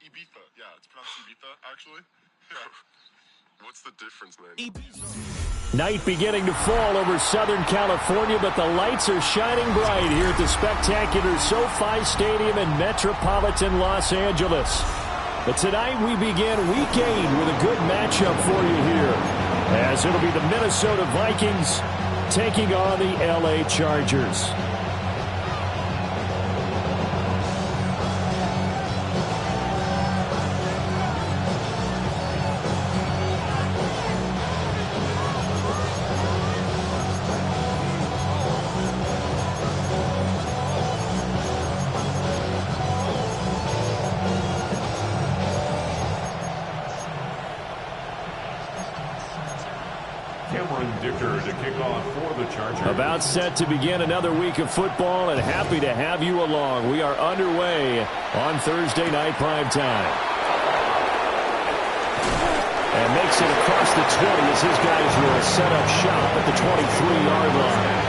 Ibiza. Yeah, it's pronounced Ibiza, actually. Yeah. What's the difference, man? Night beginning to fall over Southern California, but the lights are shining bright here at the spectacular SoFi Stadium in metropolitan Los Angeles. But tonight we begin Week 8 with a good matchup for you here, as it'll be the Minnesota Vikings taking on the LA Chargers. About set to begin another week of football, and happy to have you along. We are underway on Thursday night primetime. And makes it across the 20 as his guys will set up shop at the 23-yard line.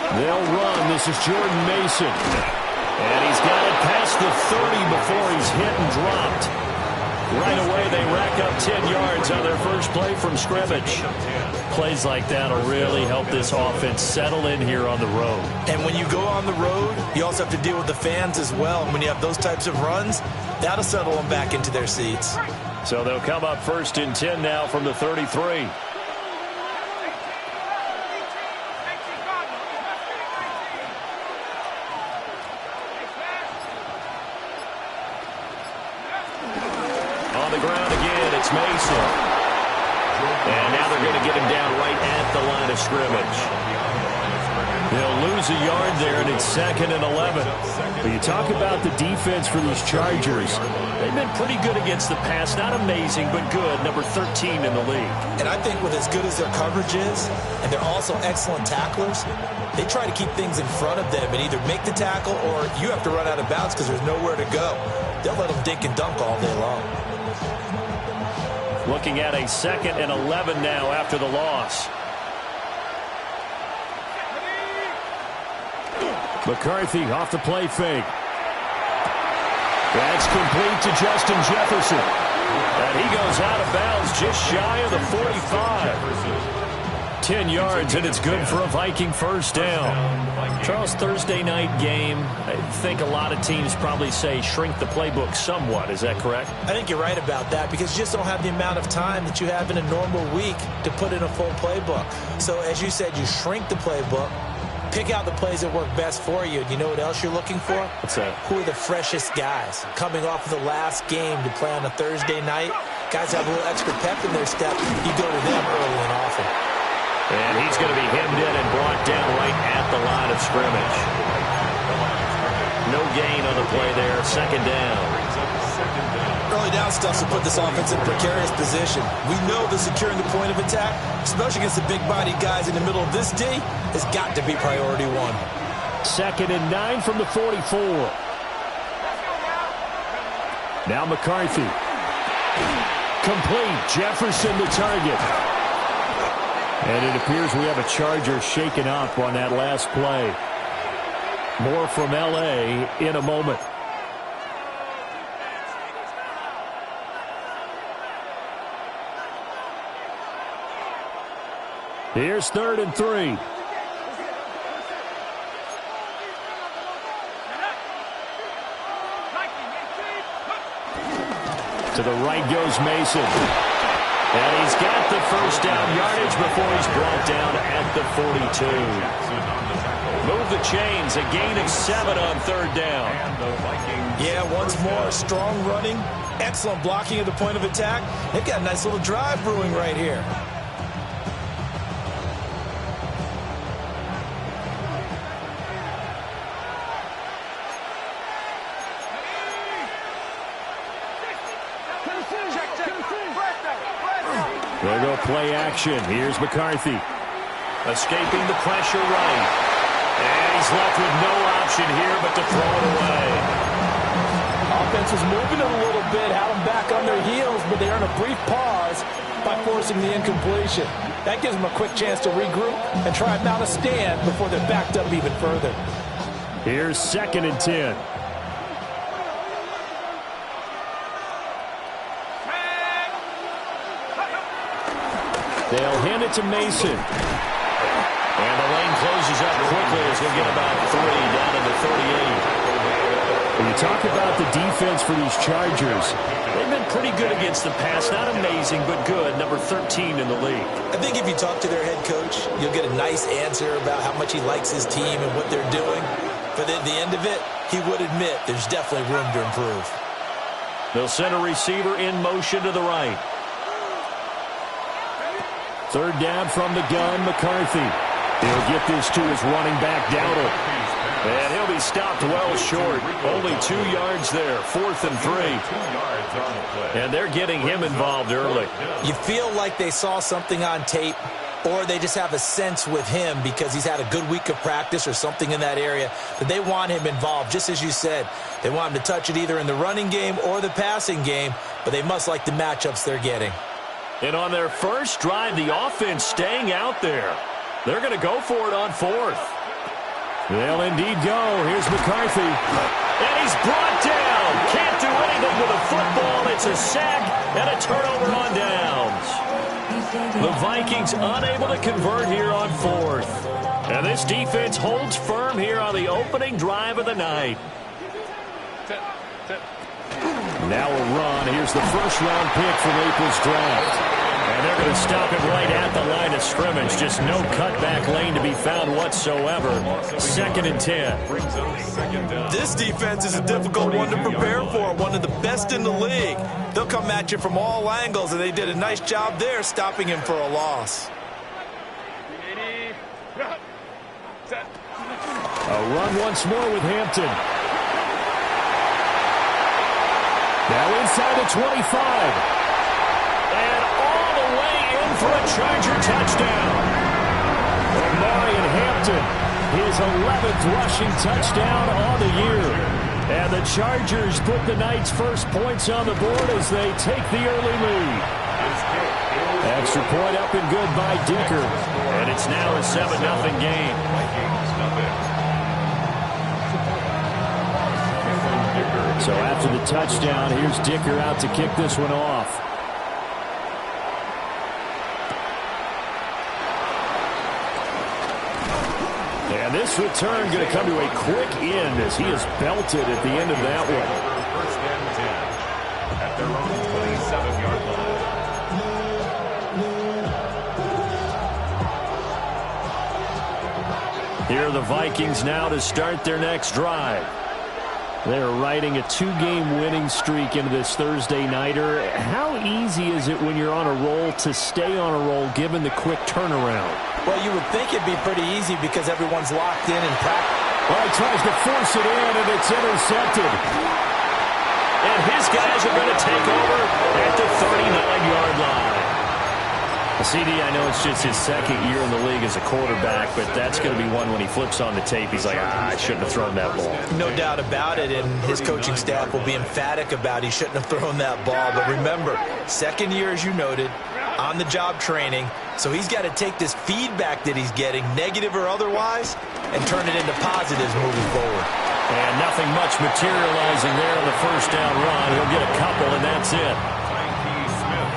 They'll run. This is Jordan Mason. And he's got it past the 30 before he's hit and dropped. Right away, they rack up 10 yards on their first play from scrimmage. Plays like that will really help this offense settle in here on the road. And when you go on the road, you also have to deal with the fans as well. And when you have those types of runs, that'll settle them back into their seats. So they'll come up 1st and 10 now from the 33. Mason. And now they're going to get him down right at the line of scrimmage. They'll lose a yard there, and it's 2nd and 11. But you talk about the defense for these Chargers. They've been pretty good against the pass. Not amazing, but good. Number 13 in the league. And I think with as good as their coverage is, and they're also excellent tacklers, they try to keep things in front of them and either make the tackle or you have to run out of bounds because there's nowhere to go. They'll let them dink and dunk all day long. Looking at a 2nd and 11 now after the loss. McCarthy off the play fake. That's complete to Justin Jefferson. And he goes out of bounds just shy of the 45. 10 yards, and it's good for a Viking first down. Charles, Thursday night game, I think a lot of teams probably say shrink the playbook somewhat. Is that correct? I think you're right about that because you just don't have the amount of time that you have in a normal week to put in a full playbook. So as you said, you shrink the playbook, pick out the plays that work best for you. And you know what else you're looking for? What's that? Who are the freshest guys coming off of the last game to play on a Thursday night? Guys have a little extra pep in their step. You go to them early and often. And he's going to be hemmed in and brought down right at the line of scrimmage. No gain on the play there. 2nd down. Early down stuff to put this offense in a precarious position. We know that securing the point of attack, especially against the big-bodied guys in the middle of this D, has got to be priority one. 2nd and 9 from the 44. Now McCarthy. Complete. Jefferson the target. And it appears we have a Charger shaken up on that last play. More from L.A. in a moment. Here's 3rd and 3. To the right goes Mason. And he's got the first down yardage before he's brought down at the 42. Move the chains, a gain of 7 on 3rd down. Yeah, once more, strong running, excellent blocking at the point of attack. They've got a nice little drive brewing right here. They'll go play action. Here's McCarthy. Escaping the pressure right. And he's left with no option here but to throw it away. Offense was moving it a little bit, had them back on their heels, but they earned a brief pause by forcing the incompletion. That gives them a quick chance to regroup and try and mount a stand before they're backed up even further. Here's 2nd and 10. They'll hand it to Mason. And the lane closes up quickly as he'll get about 3 down to the 38. When you talk about the defense for these Chargers, they've been pretty good against the pass. Not amazing, but good. Number 13 in the league. I think if you talk to their head coach, you'll get a nice answer about how much he likes his team and what they're doing. But at the end of it, he would admit there's definitely room to improve. They'll send a receiver in motion to the right. 3rd down from the gun, McCarthy. He'll get this to his running back, Dowdle. And he'll be stopped well short. Only 2 yards there, 4th and 3. And they're getting him involved early. You feel like they saw something on tape, or they just have a sense with him because he's had a good week of practice or something in that area that they want him involved. Just as you said, they want him to touch it either in the running game or the passing game, but they must like the matchups they're getting. And on their first drive, the offense staying out there. They're going to go for it on 4th. They'll indeed go. Here's McCarthy. And he's brought down. Can't do anything with a football. It's a sack and a turnover on downs. The Vikings unable to convert here on 4th. And this defense holds firm here on the opening drive of the night. Now a run. Here's the first-round pick from April's draft. And they're going to stop it right at the line of scrimmage. Just no cutback lane to be found whatsoever. 2nd and 10. This defense is a difficult one to prepare for. One of the best in the league. They'll come at you from all angles, and they did a nice job there stopping him for a loss. A run once more with Hampton. Now inside the 25. And all the way in for a Charger touchdown. Marion Hampton, his 11th rushing touchdown on the year. And the Chargers put the Knights' first points on the board as they take the early lead. Extra point up and good by Dicker. And it's now a 7-0 game. So after the touchdown, here's Dicker out to kick this one off. And this return going to come to a quick end as he is belted at the end of that one. First and 10 at their own 27-yard line. Here are the Vikings now to start their next drive. They're riding a 2-game winning streak into this Thursday nighter. How easy is it when you're on a roll to stay on a roll given the quick turnaround? Well, you would think it'd be pretty easy because everyone's locked in and practice. Well, he tries to force it in, and it's intercepted. And his guys are going to take over at the 39-yard line. CD, I know it's just his 2nd year in the league as a quarterback, but that's going to be one when he flips on the tape. He's like, I shouldn't have thrown that ball. No doubt about it, and his coaching staff will be emphatic about he shouldn't have thrown that ball. But remember, 2nd year, as you noted, on-the-job training, so he's got to take this feedback that he's getting, negative or otherwise, and turn it into positives moving forward. And nothing much materializing there on the first down run. He'll get a couple, and that's it.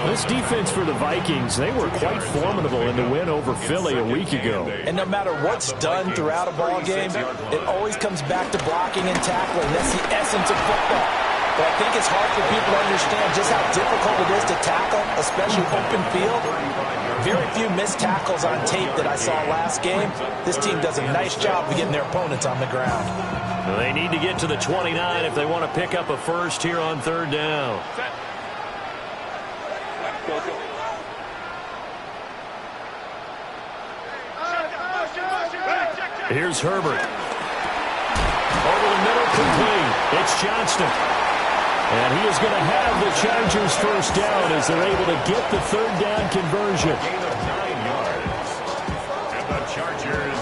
This defense for the Vikings, they were quite formidable in the win over Philly a week ago. And no matter what's done throughout a ball game, it always comes back to blocking and tackling. That's the essence of football. But I think it's hard for people to understand just how difficult it is to tackle, especially open field. Very few missed tackles on tape that I saw last game. This team does a nice job of getting their opponents on the ground. They need to get to the 29 if they want to pick up a first here on 3rd down. Here's Herbert. Over the middle, complete. It's Johnston. And he is going to have the Chargers first down as they're able to get the third down conversion. Gain of 9 yards. And the Chargers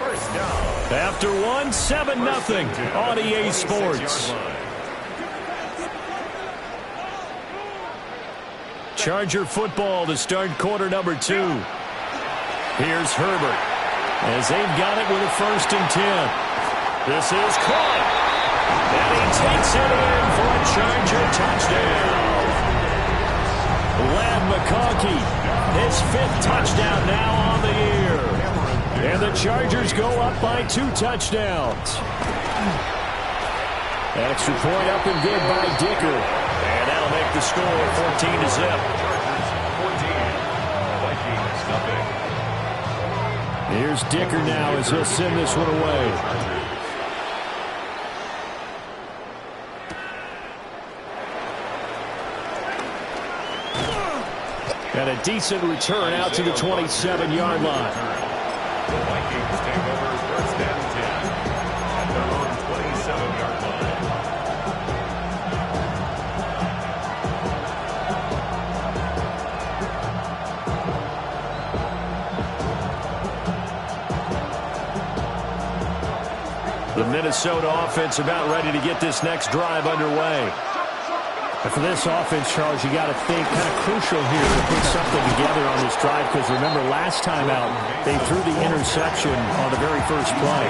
first down. After 7-0 on EA Sports. Charger football to start quarter number 2. Here's Herbert as they've got it with a 1st and 10. This is caught. And he takes it in for a Charger touchdown. McCarthy, his 5th touchdown now on the year. And the Chargers go up by 2 touchdowns. Extra point up and good by Dicker. And that'll make the score 14-0. Here's Dicker now as he'll send this one away. And a decent return out to the 27-yard line. The Vikings take over 1st and 10 at their own 27-yard line. The Minnesota offense about ready to get this next drive underway. And for this offense, Charles, you got to think kind of crucial here to put something together on this drive, because remember last time out they threw the interception on the very first play.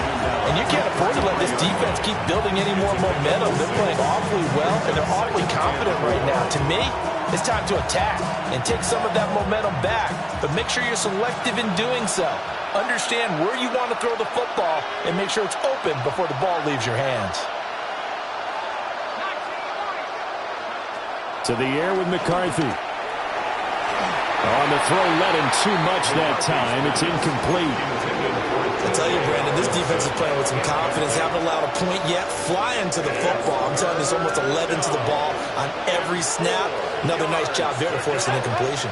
And you can't afford to let this defense keep building any more momentum. They're playing awfully well, and they're awfully confident right now. To me, it's time to attack and take some of that momentum back, but make sure you're selective in doing so. Understand where you want to throw the football and make sure it's open before the ball leaves your hands. To the air with McCarthy. On the throw, led him too much that time. It's incomplete. I tell you, Brandon, this defense is playing with some confidence. Haven't allowed a point yet. Flying to the football. I'm telling you, there's almost 11 to the ball on every snap. Another nice job there to force an incompletion.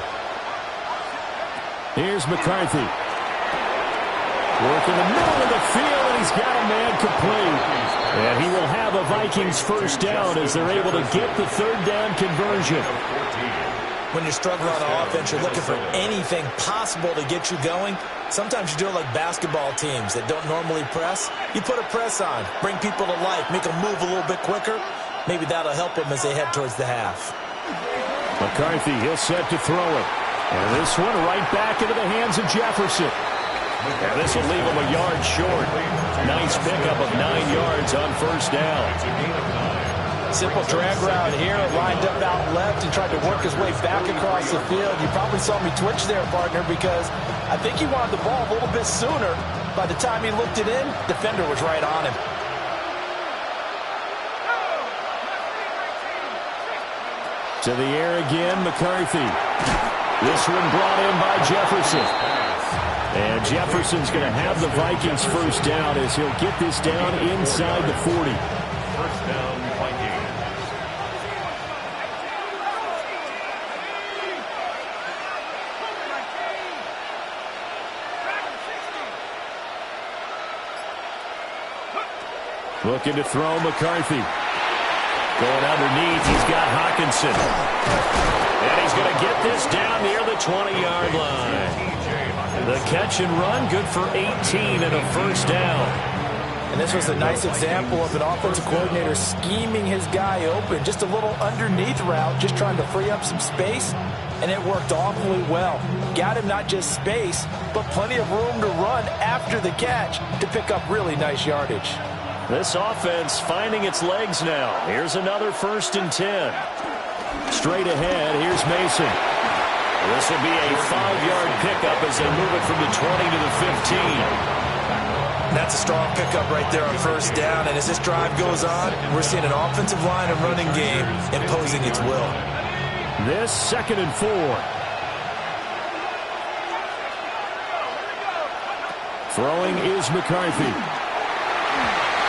Here's McCarthy. Work in the middle of the field, and he's got a man complete. And he will have a Vikings first down as they're able to get the third down conversion. When you're struggling on offense, you're looking for anything possible to get you going. Sometimes you do it like basketball teams that don't normally press. You put a press on, bring people to life, make them move a little bit quicker. Maybe that'll help them as they head towards the half. McCarthy, he'll set to throw it. And this one right back into the hands of Jefferson. And this will leave him a yard short. Nice pickup of 9 yards on first down. Simple drag route here, lined up out left and tried to work his way back across the field. You probably saw me twitch there, partner, because I think he wanted the ball a little bit sooner. By the time he looked it in, defender was right on him. To the air again, McCarthy. This one brought in by Jefferson. And Jefferson's going to have the Vikings first down as he'll get this down inside the 40. First down, Vikings. Looking to throw McCarthy. Going underneath, he's got Hawkinson. And he's going to get this down near the 20-yard line. The catch and run, good for 18 and a first down. And this was a nice example of an offensive coordinator scheming his guy open. Just a little underneath route, just trying to free up some space, and it worked awfully well. Got him not just space, but plenty of room to run after the catch to pick up really nice yardage. This offense finding its legs now. Here's another 1st and 10. Straight ahead, here's Mason. This will be a 5-yard pickup as they move it from the 20 to the 15. That's a strong pickup right there on first down. And as this drive goes on, we're seeing an offensive line and running game imposing its will. This 2nd and 4. Throwing is McCarthy.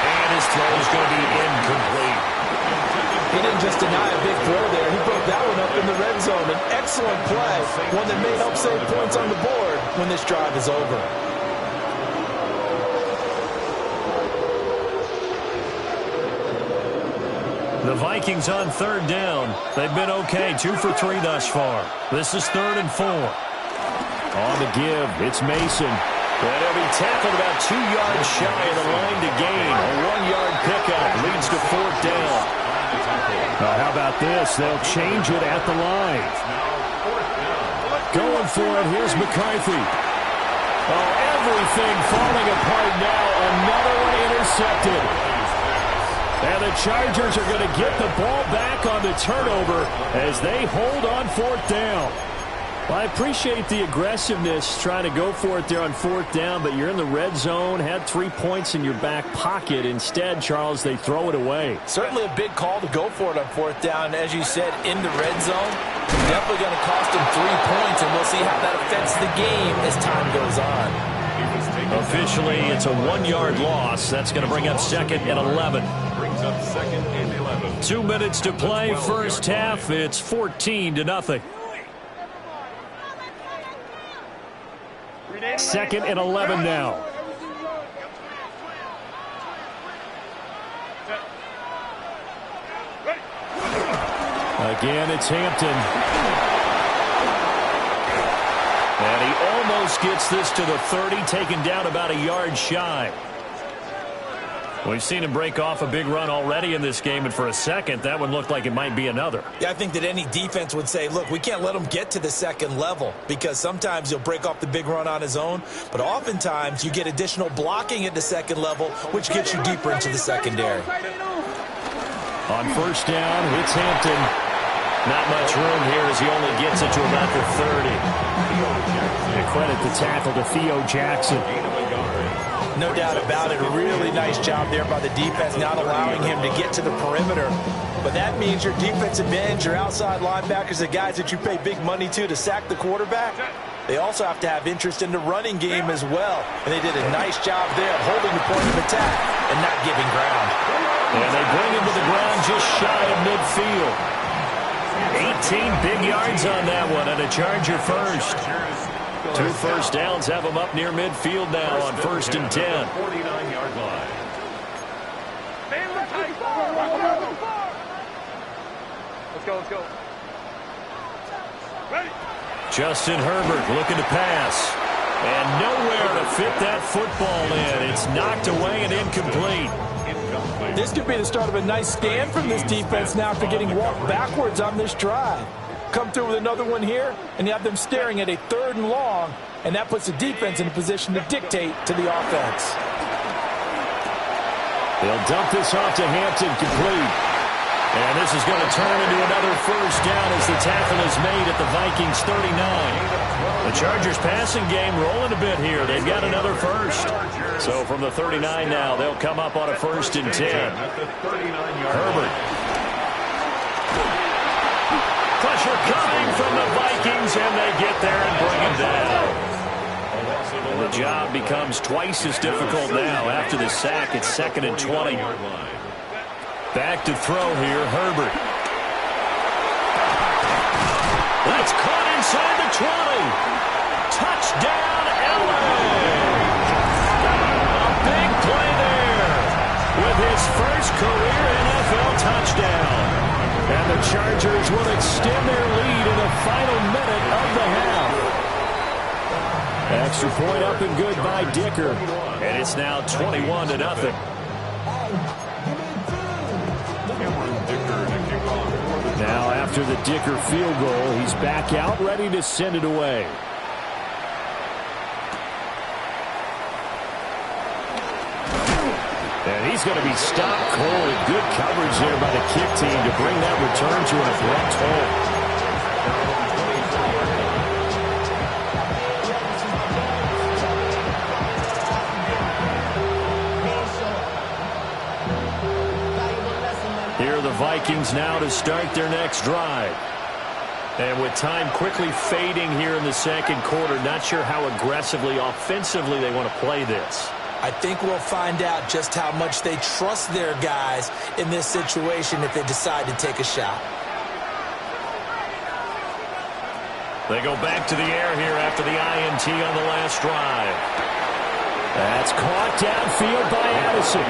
And his throw is going to be incomplete. He didn't just deny a big throw there. He broke that one up in the red zone. An excellent play, one that may help save points on the board when this drive is over. The Vikings on third down. They've been okay, 2 for 3 thus far. This is 3rd and 4. On the give, it's Mason. And he'll be tackled about 2 yards shy of the line to gain. A 1-yard pickup leads to 4th down. How about this? They'll change it at the line. Going for it, here's McCarthy. Oh, everything falling apart now. Another one intercepted. And the Chargers are going to get the ball back on the turnover as they hold on 4th down. Well, I appreciate the aggressiveness trying to go for it there on 4th down, but you're in the red zone, had 3 points in your back pocket. Instead, Charles, they throw it away. Certainly a big call to go for it on 4th down. As you said, in the red zone, definitely going to cost them 3 points, and we'll see how that affects the game as time goes on. Officially, it's a 1-yard loss. That's going to bring up 2nd and 11. Brings up 2nd and 11. 2 minutes to play, first half. It's 14-0. 2nd and 11 now. Again, it's Hampton. And he almost gets this to the 30, taken down about a yard shy. We've seen him break off a big run already in this game, and for a second, that one looked like it might be another. Yeah, I think that any defense would say, look, we can't let him get to the 2nd level, because sometimes he'll break off the big run on his own, but oftentimes you get additional blocking at the 2nd level, which gets you deeper into the secondary. On first down, it's Hampton. Not much room here as he only gets it to about the 30. They credit the tackle to Theo Jackson. No doubt about it. A really nice job there by the defense, not allowing him to get to the perimeter. But that means your defensive ends, your outside linebackers, the guys that you pay big money to sack the quarterback, they also have to have interest in the running game as well. And they did a nice job there of holding the point of attack and not giving ground. And they bring him to the ground just shy of midfield. 18 big yards on that one, and a Charger first. 2 first downs have them up near midfield now on 1st and 10. 49-yard line. Let's go. Ready. Justin Herbert looking to pass. And nowhere to fit that football in. It's knocked away and incomplete. This could be the start of a nice stand from this defense now after getting walked backwards on this drive. Come through with another one here, and you have them staring at a 3rd and long, and that puts the defense in a position to dictate to the offense. They'll dump this off to Hampton, complete. And this is going to turn into another first down as the tackle is made at the Vikings 39. The Chargers passing game rolling a bit here. They've got another first. So from the 39 now, they'll come up on a 1st and 10. Herbert. Pressure coming from the Vikings, and they get there and bring him down. And the job becomes twice as difficult now after the sack. It's 2nd and 20. Back to throw here, Herbert. That's caught inside the 20. Touchdown, LA. A big play there with his first career NFL touchdown. And the Chargers will extend their lead in the final minute of the half. Extra point up and good by Dicker. And it's now 21-0. Now after the Dicker field goal, he's back out ready to send it away. And he's going to be stopped cold. Good coverage there by the kick team to bring that return to an abrupt halt. Here are the Vikings now to start their next drive. And with time quickly fading here in the 2nd quarter, not sure how aggressively, offensively they want to play this. I think we'll find out just how much they trust their guys in this situation if they decide to take a shot. They go back to the air here after the INT on the last drive. That's caught downfield by Addison.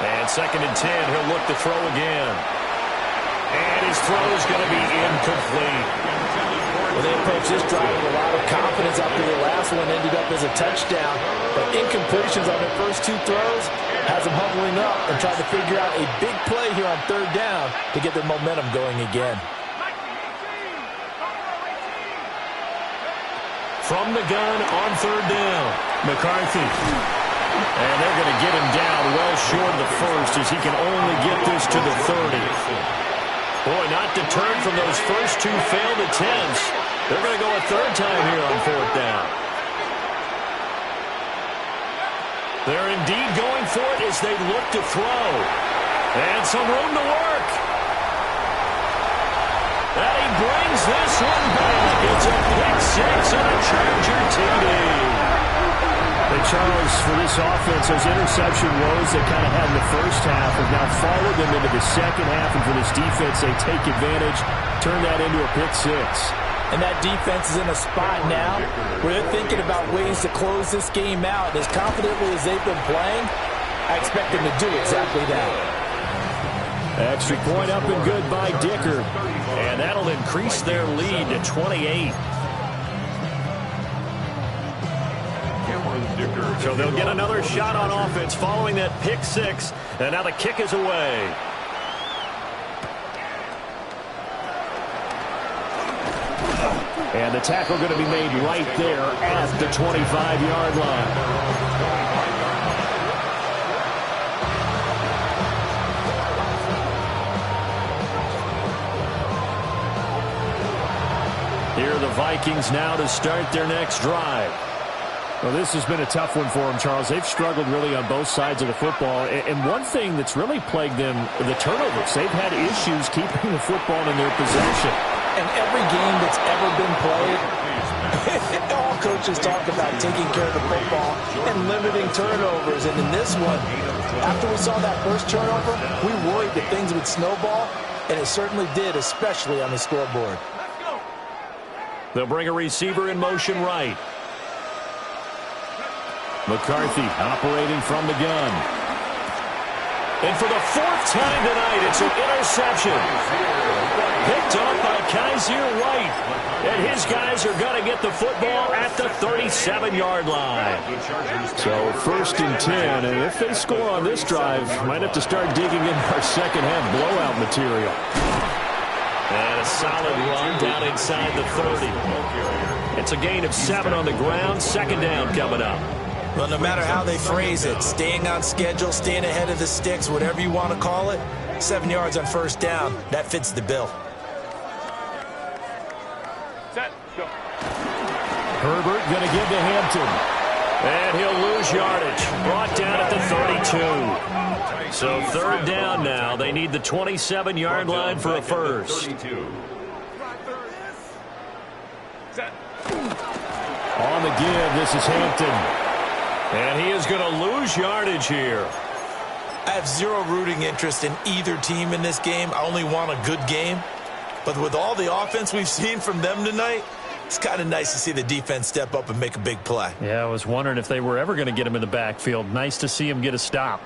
And 2nd and 10, he'll look to throw again. And his throw is going to be incomplete. Well, they approached this drive with a lot of confidence after the last one ended up as a touchdown. But incompletions on their first 2 throws has them huddling up and trying to figure out a big play here on 3rd down to get their momentum going again. From the gun on 3rd down, McCarthy. And they're going to get him down well short of the first as he can only get this to the 30. Boy, not deterred from those first 2 failed attempts. They're going to go a 3rd time here on 4th down. They're indeed going for it as they look to throw. And some room to work. And he brings this one back. It's a pick 6 and a Charger TD. Hey, Charles, for this offense, those interception woes they kind of had in the first half have now followed them into the second half. And for this defense, they take advantage, turn that into a pick 6. And that defense is in a spot now where they're thinking about ways to close this game out. And as confidently as they've been playing, I expect them to do exactly that. Extra point up and good by Dicker. And that'll increase their lead to 28. So they'll get another shot on offense following that pick 6. And now the kick is away. And the tackle going to be made right there at the 25-yard line. Here are the Vikings now to start their next drive. Well, this has been a tough one for them, Charles. They've struggled really on both sides of the football. And one thing that's really plagued them, the turnovers. They've had issues keeping the football in their possession. And every game that's ever been played, all coaches talk about taking care of the football and limiting turnovers. And in this one, after we saw that first turnover, we worried that things would snowball, and it certainly did, especially on the scoreboard. They'll bring a receiver in motion right. McCarthy operating from the gun. And for the 4th time tonight, it's an interception. Picked up by Kaiser White. And his guys are going to get the football at the 37-yard line. So 1st and 10. And if they score on this drive, might have to start digging in our second half blowout material. And a solid run down inside the 30. It's a gain of 7 on the ground. 2nd down coming up. Well, no matter how they phrase it, staying on schedule, staying ahead of the sticks, whatever you want to call it, 7 yards on 1st down, that fits the bill. Set, go. Herbert going to give to Hampton. And he'll lose yardage. Brought down at the 32. So 3rd down now. They need the 27-yard line for a first. Set. On the give, this is Hampton. And he is going to lose yardage here. I have zero rooting interest in either team in this game. I only want a good game. But with all the offense we've seen from them tonight, it's kind of nice to see the defense step up and make a big play. Yeah, I was wondering if they were ever going to get him in the backfield. Nice to see him get a stop.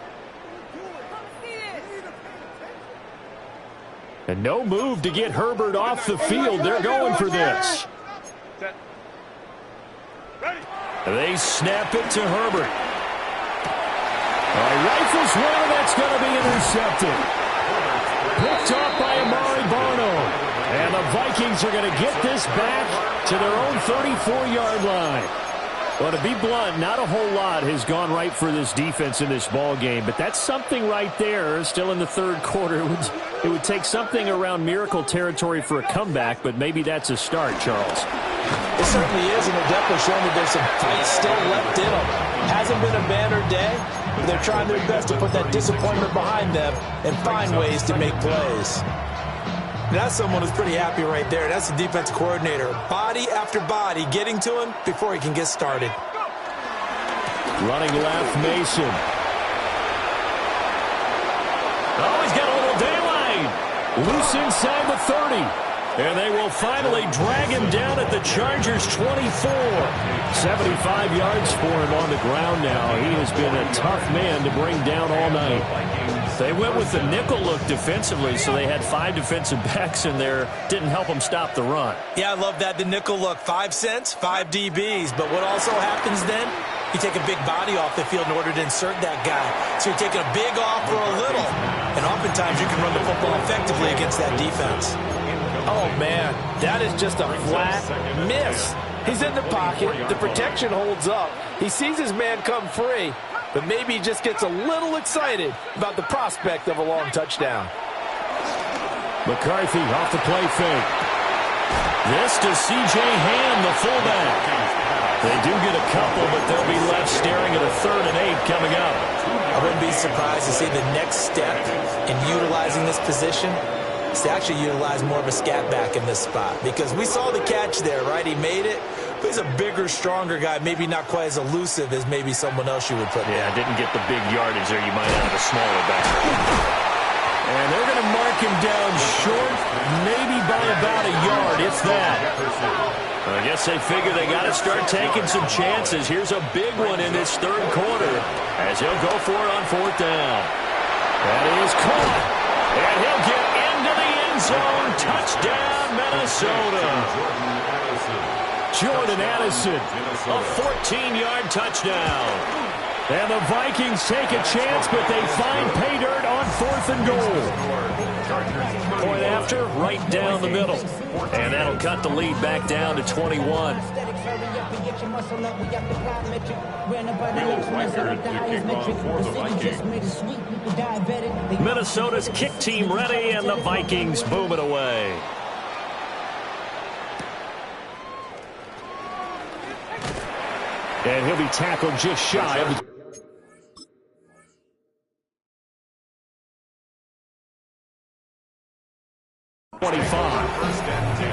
And no move to get Herbert off the field. They're going for this. They snap it to Herbert. Rifles one, and that's going to be intercepted. Picked off by Amari Barno. And the Vikings are going to get this back to their own 34-yard line. Well, to be blunt, not a whole lot has gone right for this defense in this ball game, but that's something right there. Still in the 3rd quarter. It would take something around miracle territory for a comeback, but maybe that's a start, Charles. It certainly is, and they're definitely showing that there's some fight still left in them. Hasn't been a banner day, but they're trying their best to put that disappointment behind them and find ways to make plays. That's someone who's pretty happy right there. That's the defensive coordinator. Body after body getting to him before he can get started. Running left, Mason. Oh, he's got a little daylight. Loose inside the 30. And they will finally drag him down at the Chargers' 24. 75 yards for him on the ground now. He has been a tough man to bring down all night. They went with the nickel look defensively, so they had 5 defensive backs in there. Didn't help them stop the run. Yeah, I love that, the nickel look. 5 cents, 5 DBs. But what also happens then? You take a big body off the field in order to insert that guy. So you're taking a big off for a little. And oftentimes you can run the football effectively against that defense. Oh, man, that is just a flat miss. He's in the pocket. The protection holds up. He sees his man come free, but maybe he just gets a little excited about the prospect of a long touchdown. McCarthy off the play fake. This to C.J. Ham, the fullback. They do get a couple, but they'll be left staring at a 3rd and 8 coming up. I wouldn't be surprised to see the next step in utilizing this position is to actually utilize more of a scat back in this spot. Because we saw the catch there, right? He made it. But he's a bigger, stronger guy, maybe not quite as elusive as maybe someone else you would put there. Yeah, didn't get the big yardage there. You might have a smaller back. And they're going to mark him down short, maybe by about a yard, if that. I guess they figure they got to start taking some chances. Here's a big one in this 3rd quarter as he'll go for it on 4th down. That is caught. And he'll get into the end zone. Touchdown, Minnesota. Jordan Addison, a 14-yard touchdown. And the Vikings take a chance, but they find pay dirt on 4th and goal. Point after, right down the middle. And that'll cut the lead back down to 21. Minnesota's kick team ready, and the Vikings boom it away. And he'll be tackled just shy of the 25. First and 10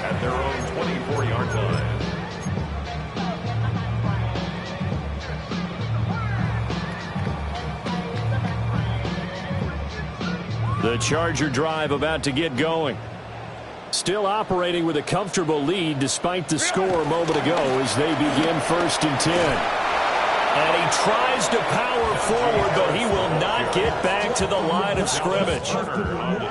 at their own 24-yard line. The Charger drive about to get going. Still operating with a comfortable lead despite the score a moment ago as they begin 1st and 10. And he tries to power forward, but he will not get back to the line of scrimmage.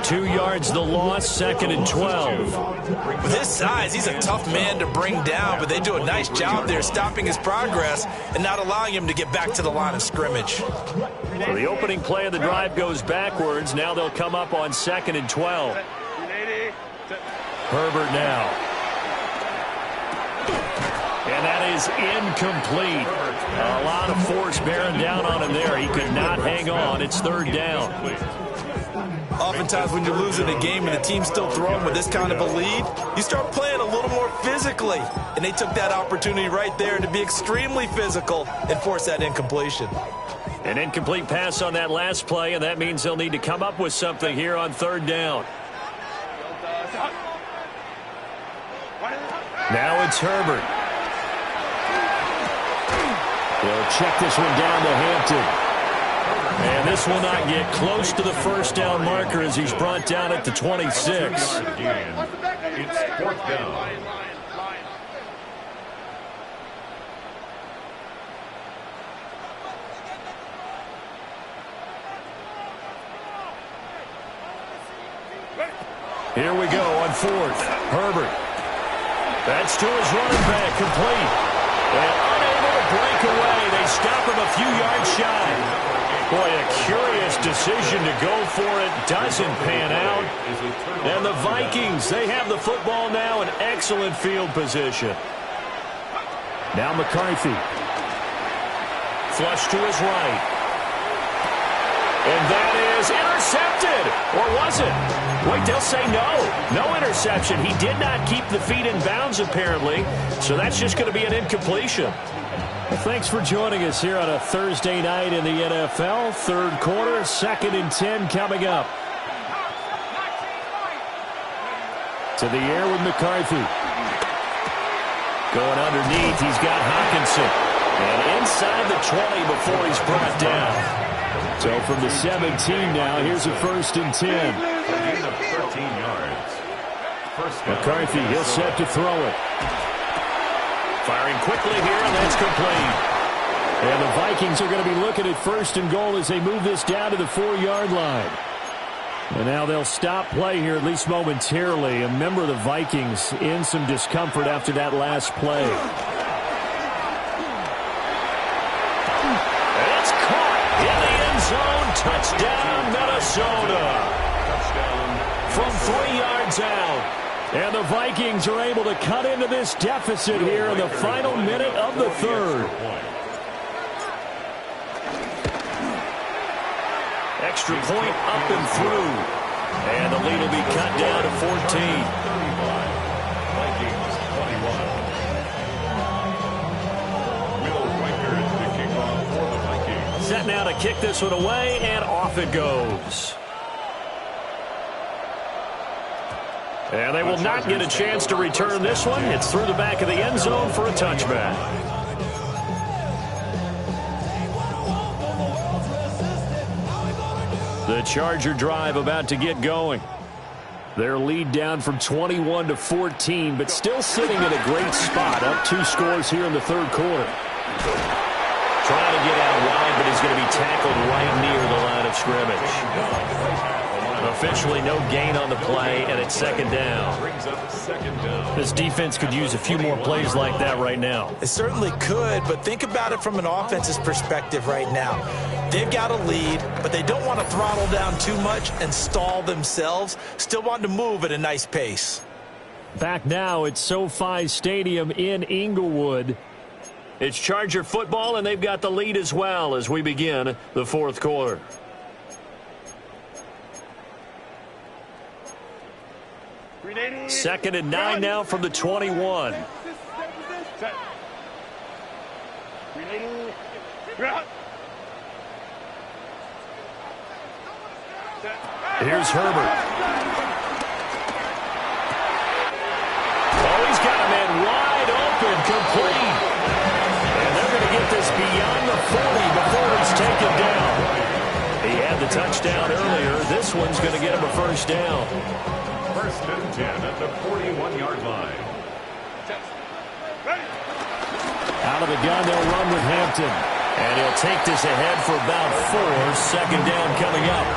2 yards the loss, 2nd and 12. With his size, he's a tough man to bring down, but they do a nice job there stopping his progress and not allowing him to get back to the line of scrimmage. So the opening play of the drive goes backwards. Now they'll come up on 2nd and 12. Herbert now. And that is incomplete. A lot of force bearing down on him there. He could not hang on. It's 3rd down. Oftentimes when you're losing a game and the team's still throwing with this kind of a lead, you start playing a little more physically. And they took that opportunity right there to be extremely physical and force that incompletion. An incomplete pass on that last play, and that means they'll need to come up with something here on 3rd down. Now it's Herbert. They'll check this one down to Hampton. And this will not get close to the 1st down marker as he's brought down at the 26. It's 4th down. Here we go on 4th. Herbert. That's to his running back, complete. And unable to break away. They stop him a few yards shy. Boy, a curious decision to go for it. Doesn't pan out. And the Vikings, they have the football now in excellent field position. Now McCarthy. Flush to his right. And that is intercepted. Or was it? Wait, they'll say no. No interception. He did not keep the feet in bounds, apparently. So that's just going to be an incompletion. Well, thanks for joining us here on a Thursday night in the NFL. 3rd quarter, 2nd and 10 coming up. To the air with McCarthy. Going underneath, he's got Hockenson. And inside the 20 before he's brought down. So from the 17 now, here's a 1st and 10. A gain of 13 yards. McCarthy, he'll set to throw it. Firing quickly here, and that's complete. And the Vikings are going to be looking at 1st and goal as they move this down to the 4-yard line. And now they'll stop play here, at least momentarily. A member of the Vikings in some discomfort after that last play. It's caught in the end zone. Touchdown, Minnesota. From 3 yards out. And the Vikings are able to cut into this deficit here in the final minute of the 3rd. Extra point up and through. And the lead will be cut down to 14. Vikings 21. Will Reichert to kick off for the Vikings. Set now to kick this one away, and off it goes. And they will not get a chance to return this one. It's through the back of the end zone for a touchback. The Charger drive about to get going. Their lead down from 21 to 14, but still sitting in a great spot, up 2 scores here in the 3rd quarter. Trying to get out wide, but he's going to be tackled right near the line of scrimmage. Officially no gain on the play, and it's 2nd down. This defense could use a few more plays like that right now. It certainly could, but think about it from an offense's perspective right now. They've got a lead, but they don't want to throttle down too much and stall themselves. Still want to move at a nice pace. Back now at SoFi Stadium in Inglewood. It's Charger football, and they've got the lead as well as we begin the 4th quarter. Second and 9 now from the 21. Here's Herbert. Oh, he's got a man wide open, complete. And they're going to get this beyond the 40 before he's taken down. He had the touchdown earlier. This one's going to get him a 1st down. 1st and 10 at the 41-yard line. Out of the gun, they'll run with Hampton. And he'll take this ahead for about 4. 2nd down coming up.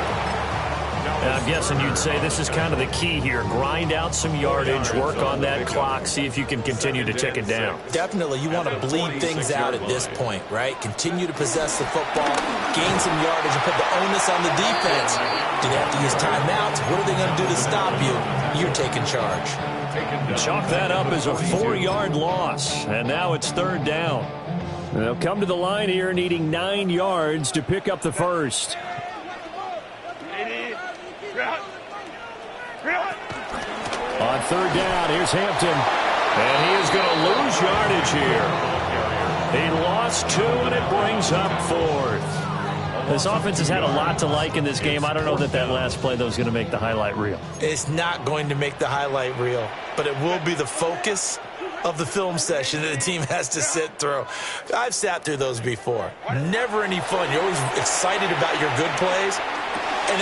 And I'm guessing you'd say this is kind of the key here. Grind out some yardage, work on that clock, see if you can continue to tick it down. Definitely, you want to bleed things out at this point, right? Continue to possess the football, gain some yardage, and put the onus on the defense. Do they have to use timeouts? What are they going to do to stop you? You're taking charge. Chalk that up as a 4-yard loss, and now it's 3rd down. They'll come to the line here needing 9 yards to pick up the 1st. On 3rd down, here's Hampton. And he is going to lose yardage here. He lost 2, and it brings up 4th. This offense has had a lot to like in this game. I don't know that last play, though, is going to make the highlight reel. It's not going to make the highlight reel, but it will be the focus of the film session that the team has to sit through. I've sat through those before. Never any fun. You're always excited about your good plays. And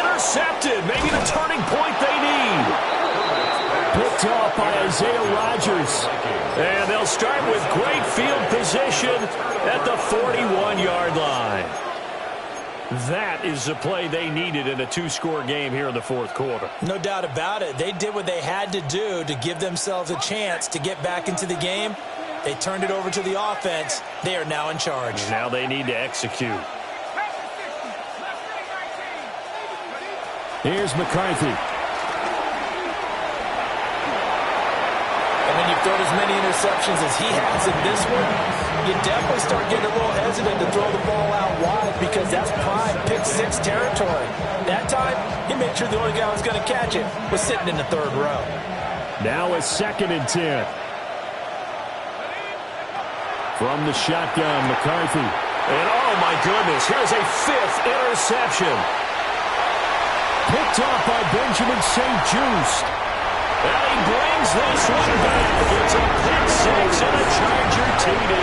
intercepted. Maybe the turning point they need. Picked off by Isaiah Rodgers. And they'll start with great field position at the 41-yard line. That is the play they needed in a 2-score game here in the 4th quarter. No doubt about it. They did what they had to do to give themselves a chance to get back into the game. They turned it over to the offense. They are now in charge. Now they need to execute. Here's McCarthy. And when you've thrown as many interceptions as he has in this one, you definitely start getting a little hesitant to throw the ball out wide because that's prime pick-6 territory. That time, he made sure the only guy who was going to catch it was sitting in the 3rd row. Now a 2nd and 10. From the shotgun, McCarthy. And oh my goodness, here's a 5th interception. Picked off by Benjamin St. Just. And he brings this one back. It's a pick-6 and a Charger TD.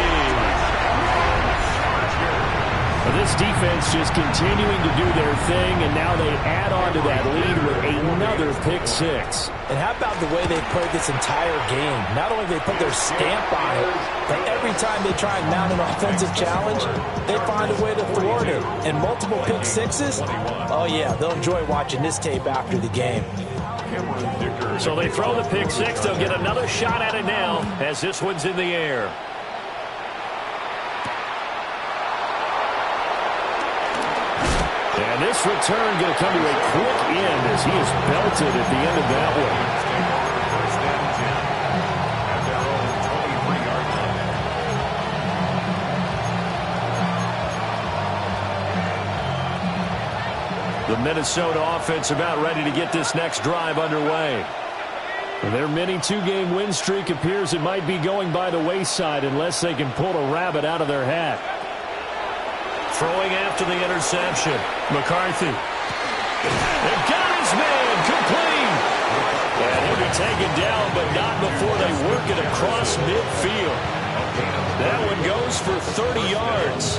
This defense just continuing to do their thing, and now they add on to that lead with a another pick six. And how about the way they played this entire game? Not only they put their stamp on it, but every time they try and mount an offensive challenge, they find a way to thwart it. And multiple pick sixes? Oh, yeah, they'll enjoy watching this tape after the game. So they throw the pick six. They'll get another shot at it now as this one's in the air. And this return going to come to a quick end as he is belted at the end of that one. First and 10 at their own 23-yard line. The Minnesota offense about ready to get this next drive underway. Their mini two-game win streak appears it might be going by the wayside unless they can pull a rabbit out of their hat. Throwing after the interception. McCarthy. They've got his man complete. And he'll be taken down, but not before they work it across midfield. That one goes for 30 yards.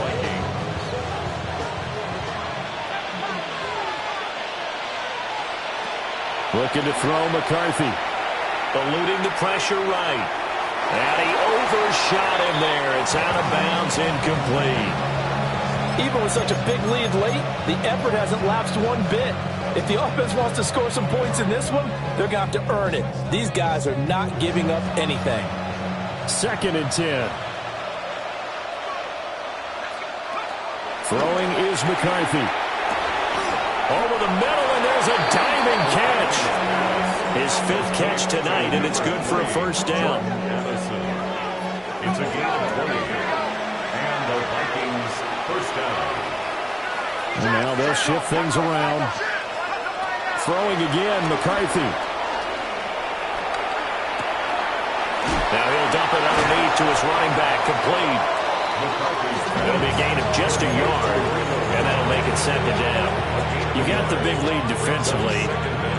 Looking to throw McCarthy. Eluding the pressure right. And he overshot him there. It's out of bounds, incomplete. Even with such a big lead late, the effort hasn't lapsed one bit. If the offense wants to score some points in this one, they're going to have to earn it. These guys are not giving up anything. 2nd and 10. Throwing is McCarthy. Over the middle, and there's a diving catch. His 5th catch tonight, and it's good for a first down. It's a gain of 20. And the Vikings first down. And now they'll shift things around. Throwing again, McCarthy. Now he'll dump it underneath to his running back, complete. It'll be a gain of just a yard, and that'll make it 2nd down. You got the big lead defensively.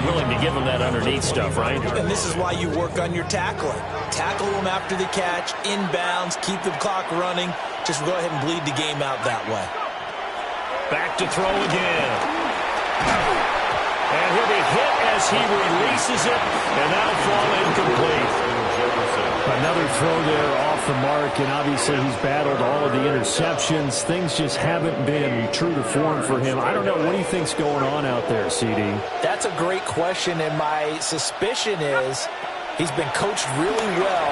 Willing to give them that underneath stuff, right? And this is why you work on your tackling. Tackle them after the catch, inbounds, keep the clock running. Just go ahead and bleed the game out that way. Back to throw again. And he'll be hit as he releases it, and that'll fall incomplete. Another throw there off the mark, and obviously he's battled all of the interceptions. Things just haven't been true to form for him. I don't know what he thinks going on out there, CD. That's a great question, and my suspicion is he's been coached really well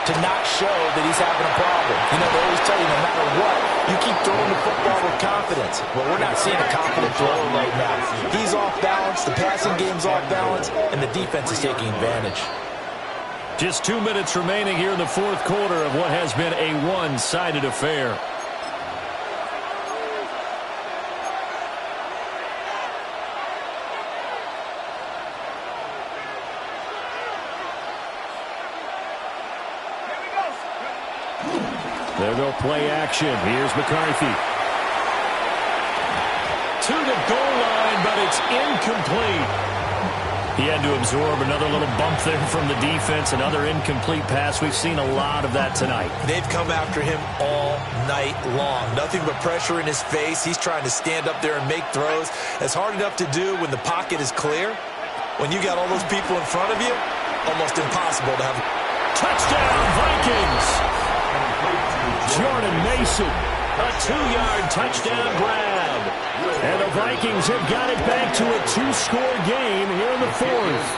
to not show that he's having a problem. You know, they always tell you no matter what, you keep throwing the football with confidence. Well, we're not seeing a confident thrower right now. He's off balance, the passing game's off balance, and the defense is taking advantage. Just 2 minutes remaining here in the 4th quarter of what has been a one-sided affair. There go play action. Here's McCarthy. To the goal line, but it's incomplete. He had to absorb another little bump there from the defense, another incomplete pass. We've seen a lot of that tonight. They've come after him all night long. Nothing but pressure in his face. He's trying to stand up there and make throws. It's hard enough to do when the pocket is clear. When you got all those people in front of you, almost impossible to have. Touchdown, Vikings! Jordan Mason, a 2-yard touchdown grab. And the Vikings have got it back to a 2-score game here in the 4th.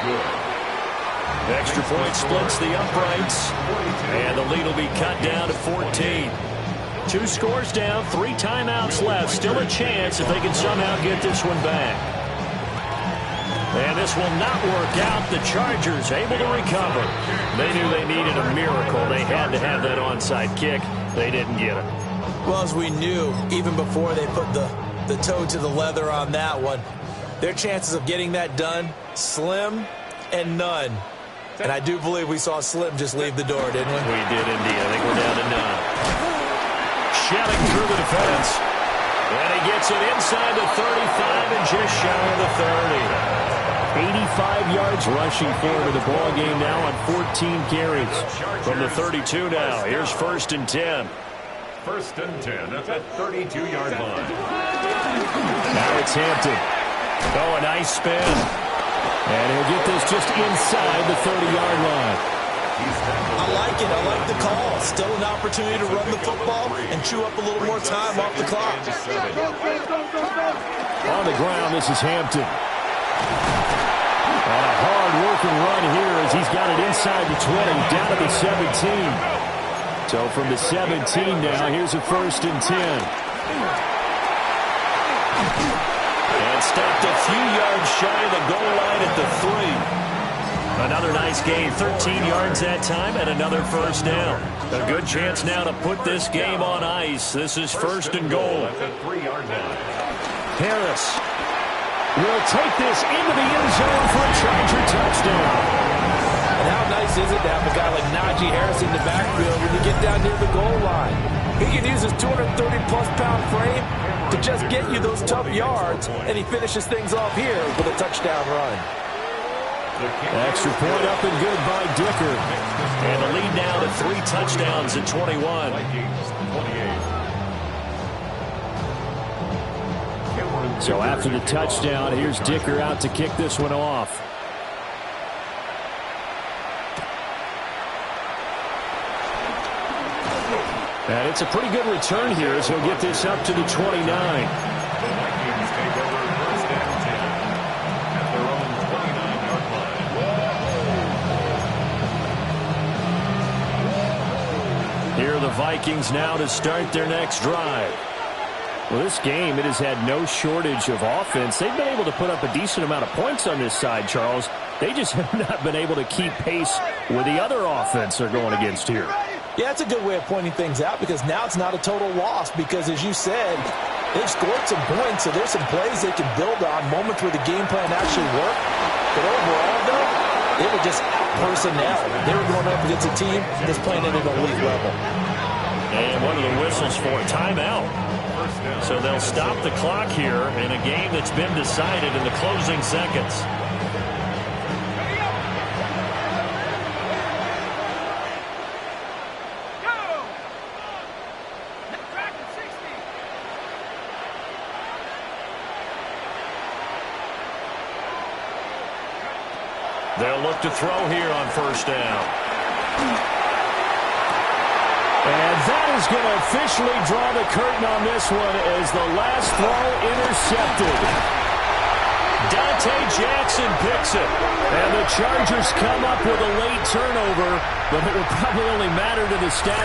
Extra point splits the uprights, and the lead will be cut down to 14. 2 scores down, 3 timeouts left. Still a chance if they can somehow get this one back. And this will not work out. The Chargers able to recover. They knew they needed a miracle. They had to have that onside kick. They didn't get it. Well, as we knew, even before they put the toe to the leather on that one, their chances of getting that done, slim and none. And I do believe we saw Slim just leave the door, didn't we? We did indeed. I think we're down to none. Shelling through the defense. And he gets it inside the 35 and just shy of the 30. 85 yards rushing for him in the ball game now on 14 carries. From the 32 now. Here's 1st and 10. 1st and 10 at that 32-yard line. Now it's Hampton. Oh, a nice spin. And he'll get this just inside the 30-yard line. I like it. I like the call. Still an opportunity to run the football and chew up a little more time off the clock. On the ground, this is Hampton. And a hard-working run here as he's got it inside the 20, down to the 17. So from the 17 now, here's a 1st and 10. And stopped a few yards shy of the goal line at the 3. Another nice gain, 13 yards that time, and another 1st down. A good chance now to put this game on ice. This is 1st and goal. Harris will take this into the end zone for a Charger touchdown. And how nice is it to have a guy like Najee Harris in the backfield when you get down near the goal line? He can use his 230-plus pound frame to just get you those tough yards, and he finishes things off here with a touchdown run. Extra point up and good by Dicker. And the lead now to 3 touchdowns at 21. So after the touchdown, here's Dicker out to kick this one off. And it's a pretty good return here as he'll get this up to the 29. Here are the Vikings now to start their next drive. Well, this game, it has had no shortage of offense. They've been able to put up a decent amount of points on this side, Charles. They just have not been able to keep pace with the other offense they're going against here. Yeah, it's a good way of pointing things out because now it's not a total loss because, as you said, they've scored some points, so there's some plays they can build on, moments where the game plan actually worked. But overall, though, they were just out-personnel. They were going up against a team that's playing at an elite level. And one of the whistles for a timeout. So they'll stop the clock here in a game that's been decided in the closing seconds. They'll look to throw here on 1st down. And that is going to officially draw the curtain on this one as the last throw intercepted. Dante Jackson picks it. And the Chargers come up with a late turnover, but it will probably only matter to the stat.